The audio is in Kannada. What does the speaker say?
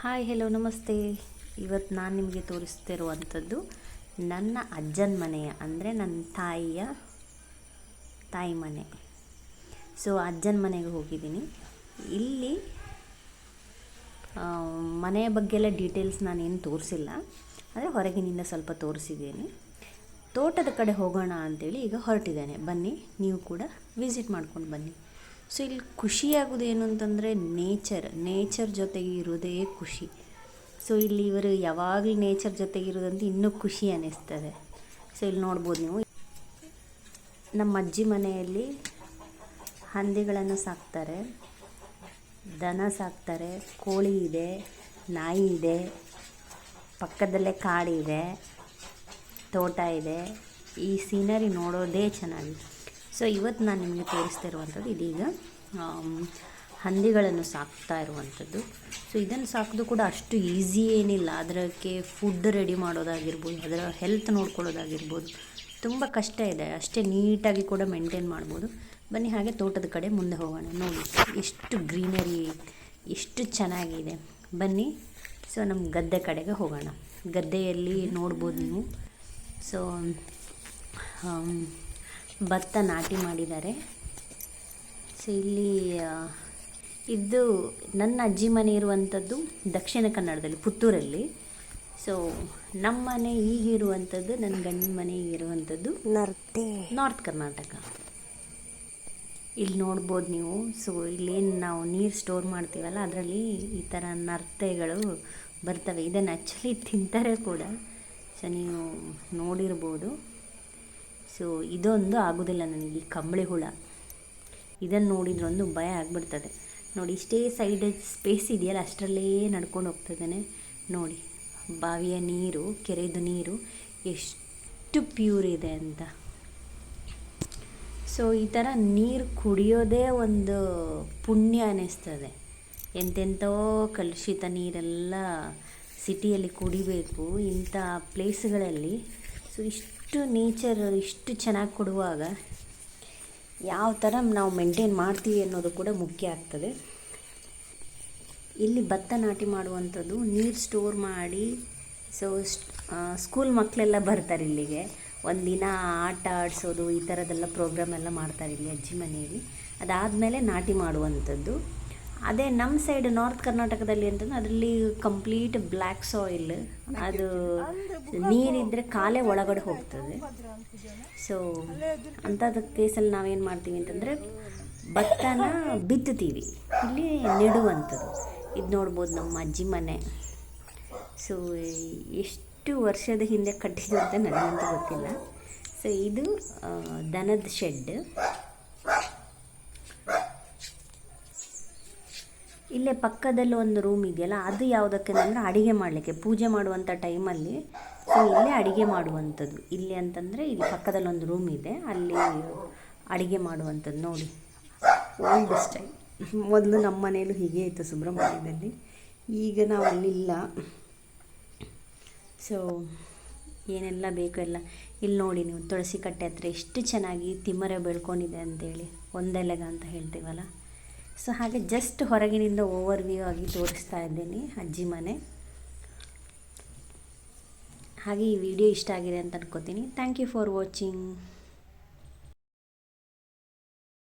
ಹಾಯ್ ಹೆಲೋ ನಮಸ್ತೆ. ಇವತ್ತು ನಾನು ನಿಮಗೆ ತೋರಿಸ್ತಿರುವಂಥದ್ದು ನನ್ನ ಅಜ್ಜನ ಮನೆಯ ಅಂದರೆ ನನ್ನ ತಾಯಿ ಮನೆ. ಸೊ ಅಜ್ಜನ ಮನೆಗೆ ಹೋಗಿದ್ದೀನಿ. ಇಲ್ಲಿ ಮನೆಯ ಬಗ್ಗೆ ಎಲ್ಲ ಡೀಟೇಲ್ಸ್ ನಾನೇನು ತೋರಿಸಿಲ್ಲ, ಆದರೆ ಹೊರಗಿನಿಂದ ಸ್ವಲ್ಪ ತೋರಿಸಿದ್ದೀನಿ. ತೋಟದ ಕಡೆ ಹೋಗೋಣ ಅಂಥೇಳಿ ಈಗ ಹೊರಟಿದ್ದೇನೆ. ಬನ್ನಿ, ನೀವು ಕೂಡ ವಿಸಿಟ್ ಮಾಡ್ಕೊಂಡು ಬನ್ನಿ. ಸೊ ಇಲ್ಲಿ ಖುಷಿಯಾಗೋದು ಏನು ಅಂತಂದರೆ ನೇಚರ್ ಜೊತೆಗೆ ಇರೋದೇ ಖುಷಿ. ಸೊ ಇಲ್ಲಿ ಇವರು ಯಾವಾಗಲೂ ನೇಚರ್ ಜೊತೆಗೆ ಇರೋದಂತ ಇನ್ನೂ ಖುಷಿ ಅನ್ನಿಸ್ತದೆ. ಸೊ ಇಲ್ಲಿ ನೋಡ್ಬೋದು ನೀವು, ನಮ್ಮ ಅಜ್ಜಿ ಮನೆಯಲ್ಲಿ ಹಂದಿಗಳನ್ನು ಸಾಕ್ತಾರೆ, ದನ ಸಾಕ್ತಾರೆ, ಕೋಳಿ ಇದೆ, ನಾಯಿ ಇದೆ, ಪಕ್ಕದಲ್ಲೇ ಕಾಡಿದೆ, ತೋಟ ಇದೆ. ಈ ಸೀನರಿ ನೋಡೋದೇ ಚೆನ್ನಾಗಿದೆ. ಸೊ ಇವತ್ತು ನಾನು ನಿಮಗೆ ತೋರಿಸ್ತಿರುವಂಥದ್ದು ಇದೀಗ ಹಂದಿಗಳನ್ನು ಸಾಕ್ತಾ ಇರುವಂಥದ್ದು. ಸೊ ಇದನ್ನು ಸಾಕೋದು ಕೂಡ ಅಷ್ಟು ಈಸಿ ಏನಿಲ್ಲ. ಅದಕ್ಕೆ ಫುಡ್ ರೆಡಿ ಮಾಡೋದಾಗಿರ್ಬೋದು, ಅದರ ಹೆಲ್ತ್ ನೋಡ್ಕೊಳ್ಳೋದಾಗಿರ್ಬೋದು, ತುಂಬ ಕಷ್ಟ ಇದೆ. ಅಷ್ಟೇ ನೀಟಾಗಿ ಕೂಡ ಮೇಂಟೈನ್ ಮಾಡ್ಬೋದು. ಬನ್ನಿ ಹಾಗೆ ತೋಟದ ಕಡೆ ಮುಂದೆ ಹೋಗೋಣ. ನೋಡಿ ಎಷ್ಟು ಗ್ರೀನರಿ, ಎಷ್ಟು ಚೆನ್ನಾಗಿದೆ. ಬನ್ನಿ, ಸೊ ನಮ್ಮ ಗದ್ದೆ ಕಡೆಗೆ ಹೋಗೋಣ. ಗದ್ದೆಯಲ್ಲಿ ನೋಡ್ಬೋದು ನೀವು. ಸೊ ಭತ್ತ ನಾಟಿ ಮಾಡಿದ್ದಾರೆ. ಸೊ ಇಲ್ಲಿ ಇದು ನನ್ನ ಅಜ್ಜಿ ಮನೆ ಇರುವಂಥದ್ದು ದಕ್ಷಿಣ ಕನ್ನಡದಲ್ಲಿ, ಪುತ್ತೂರಲ್ಲಿ. ಸೊ ನಮ್ಮ ಮನೆ ಈಗಿರುವಂಥದ್ದು, ನನ್ನ ಗಂಡನ ಮನೆ ಈಗಿರುವಂಥದ್ದು ನಾರ್ತ್ ಕರ್ನಾಟಕ. ಇಲ್ಲಿ ನೋಡ್ಬೋದು ನೀವು. ಸೊ ಇಲ್ಲೇನು ನಾವು ನೀರು ಸ್ಟೋರ್ ಮಾಡ್ತೀವಲ್ಲ, ಅದರಲ್ಲಿ ಈ ಥರ ನರ್ತೆಗಳು ಬರ್ತವೆ. ಇದನ್ನು ಆ್ಯಕ್ಚುಲಿ ತಿಂತಾರೆ ಕೂಡ. ಸೊ ನೀವು ನೋಡಿರ್ಬೋದು. ಸೊ ಇದೊಂದು ಆಗೋದಿಲ್ಲ ನನಗೆ, ಈ ಕಂಬಳಿ ಹುಳ. ಇದನ್ನು ನೋಡಿದ್ರೆ ಒಂದು ಭಯ ಆಗಿಬಿಡ್ತದೆ. ನೋಡಿ ಇಷ್ಟೇ ಸೈಡ್ ಸ್ಪೇಸ್ ಇದೆಯಲ್ಲ, ಅಷ್ಟರಲ್ಲೇ ನಡ್ಕೊಂಡು ಹೋಗ್ತಿದ್ದಾನೆ. ನೋಡಿ ಬಾವಿಯ ನೀರು, ಕೆರೆದು ನೀರು ಎಷ್ಟು ಪ್ಯೂರ್ ಇದೆ ಅಂತ. ಸೊ ಈ ಥರ ನೀರು ಕುಡಿಯೋದೇ ಒಂದು ಪುಣ್ಯ ಅನ್ನಿಸ್ತದೆ. ಎಂತೆಂಥೋ ಕಲುಷಿತ ನೀರೆಲ್ಲ ಸಿಟಿಯಲ್ಲಿ ಕುಡಿಬೇಕು, ಇಂಥ ಪ್ಲೇಸ್ಗಳಲ್ಲಿ. ಸೊ ಇಷ್ಟು ನೇಚರ್ ಇಷ್ಟು ಚೆನ್ನಾಗಿ ಕೊಡುವಾಗ ಯಾವ ಥರ ನಾವು ಮೇಂಟೈನ್ ಮಾಡ್ತೀವಿ ಅನ್ನೋದು ಕೂಡ ಮುಖ್ಯ ಆಗ್ತದೆ. ಇಲ್ಲಿ ಭತ್ತ ನಾಟಿ ಮಾಡುವಂಥದ್ದು, ನೀರು ಸ್ಟೋರ್ ಮಾಡಿ. ಸೊ ಸ್ಕೂಲ್ ಮಕ್ಕಳೆಲ್ಲ ಬರ್ತಾರೆ ಇಲ್ಲಿಗೆ. ಒಂದಿನ ಆಟ ಆಡಿಸೋದು, ಈ ಥರದ್ದೆಲ್ಲ ಪ್ರೋಗ್ರಾಮ್ ಎಲ್ಲ ಮಾಡ್ತಾರೆ ಇಲ್ಲಿ ಅಜ್ಜಿ ಮನೆಯಲ್ಲಿ. ಅದಾದಮೇಲೆ ನಾಟಿ ಮಾಡುವಂಥದ್ದು. ಅದೇ ನಮ್ಮ ಸೈಡ್ ನಾರ್ತ್ ಕರ್ನಾಟಕದಲ್ಲಿ ಅಂತಂದ್ರೆ ಅದರಲ್ಲಿ ಕಂಪ್ಲೀಟ್ ಬ್ಲ್ಯಾಕ್ ಸಾಯಿಲ್. ಅದು ನೀರಿದ್ದರೆ ಕಾಲೇ ಒಳಗಡೆ ಹೋಗ್ತದೆ. ಸೊ ಅಂಥದ್ದು ಕೇಸಲ್ಲಿ ನಾವೇನು ಮಾಡ್ತೀವಿ ಅಂತಂದರೆ ಭತ್ತನ ಬಿತ್ತುತ್ತೀವಿ, ಇಲ್ಲಿ ನೆಡುವಂಥದ್ದು. ಇದು ನೋಡ್ಬೋದು ನಮ್ಮ ಅಜ್ಜಿ ಮನೆ. ಸೊ ಎಷ್ಟು ವರ್ಷದ ಹಿಂದೆ ಕಟ್ಟಿದ್ದು ಅಂತ ನನಗಂತೂ ಗೊತ್ತಿಲ್ಲ. ಸೊ ಇದು ದನದ ಶೆಡ್. ಇಲ್ಲೇ ಪಕ್ಕದಲ್ಲಿ ಒಂದು ರೂಮ್ ಇದೆಯಲ್ಲ, ಅದು ಯಾವುದಕ್ಕೆ ಅಂದರೆ ಅಡುಗೆ ಮಾಡಲಿಕ್ಕೆ, ಪೂಜೆ ಮಾಡುವಂಥ ಟೈಮಲ್ಲಿ. ಸೊ ಇಲ್ಲೇ ಅಡುಗೆ ಮಾಡುವಂಥದ್ದು. ಇಲ್ಲಿ ಅಂತಂದರೆ ಇಲ್ಲಿ ಪಕ್ಕದಲ್ಲಿ ಒಂದು ರೂಮ್ ಇದೆ, ಅಲ್ಲಿ ಅಡುಗೆ ಮಾಡುವಂಥದ್ದು. ನೋಡಿ ಓಲ್ಡ್ ಸ್ಟೈಲ್. ಮೊದಲು ನಮ್ಮ ಮನೆಯಲ್ಲೂ ಹೀಗೆ ಇತ್ತು ಸುಬ್ರಹ್ಮಣ್ಯದಲ್ಲಿ, ಈಗ ನಾವು ಅಲ್ಲಿಲ್ಲ. ಸೊ ಏನೆಲ್ಲ ಬೇಕು ಎಲ್ಲ ಇಲ್ಲಿ ನೋಡಿ ನೀವು. ತುಳಸಿ ಕಟ್ಟೆ ಹತ್ರ ಎಷ್ಟು ಚೆನ್ನಾಗಿ ತಿಮ್ಮರೆ ಬೆಳ್ಕೊಂಡಿದೆ ಅಂತೇಳಿ, ಒಂದೆಲೆಗ ಅಂತ ಹೇಳ್ತೀವಲ್ಲ. ಸೊ ಹಾಗೆ ಜಸ್ಟ್ ಹೊರಗಿನಿಂದ ಓವರ್ ವ್ಯೂ ಆಗಿ ತೋರಿಸ್ತಾ ಇದ್ದೀನಿ ಅಜ್ಜಿ ಮನೆ. ಹಾಗೆ ಈ ವಿಡಿಯೋ ಇಷ್ಟ ಆಗಿದೆ ಅಂತ ಅನ್ಕೋತೀನಿ. Thank you for watching.